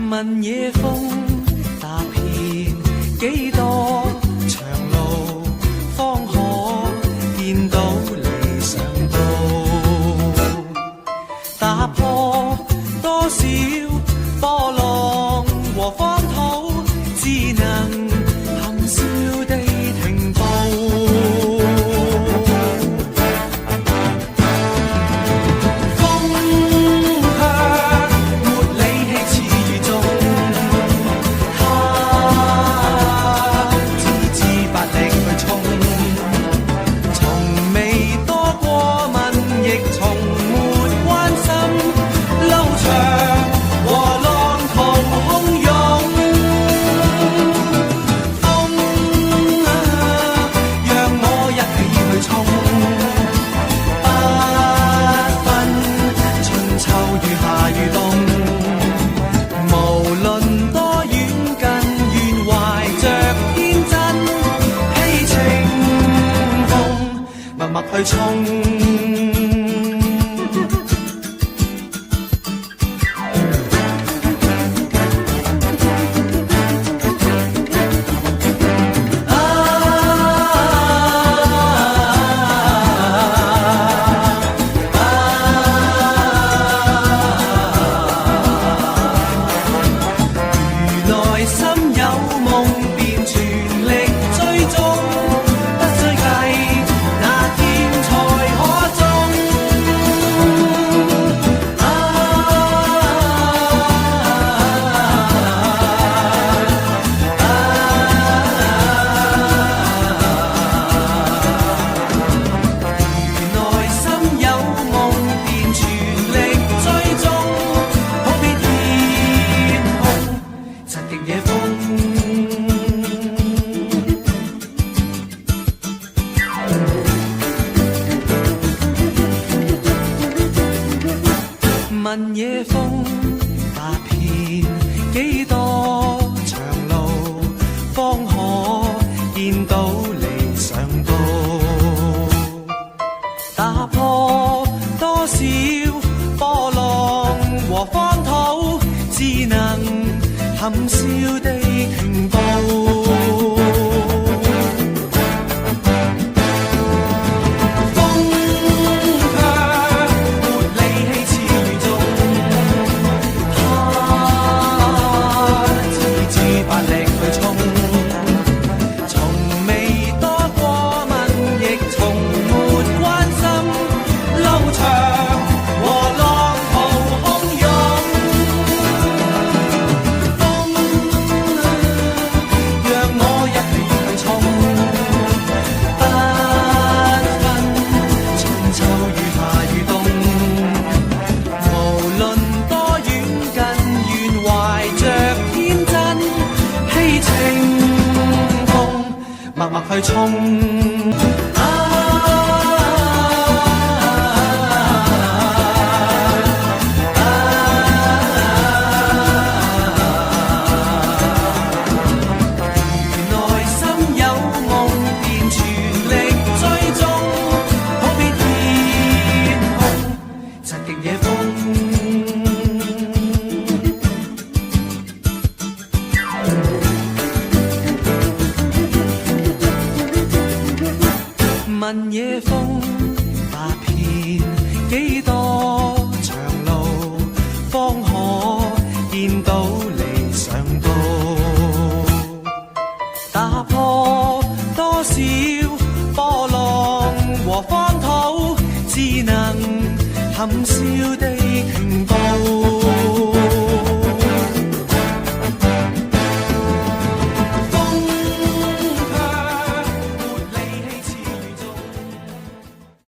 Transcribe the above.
問野風踏遍幾多長路，方可見到理想道。打破多少波浪和荒土，只能含笑地停步。去衝，如內心有夢便全力追蹤，不需計那天才可中。如內心有夢便全力追蹤，好比天空疾極野風。問野風踏遍幾多長路，方可見到理想道。打破多少波浪和荒土，只能含笑地停步。默默去衝，如內心有夢便全力追蹤，好比天空疾極野風。問野風踏遍幾多長路，方可見到理想道。打破多少波浪和荒土，只能含笑地停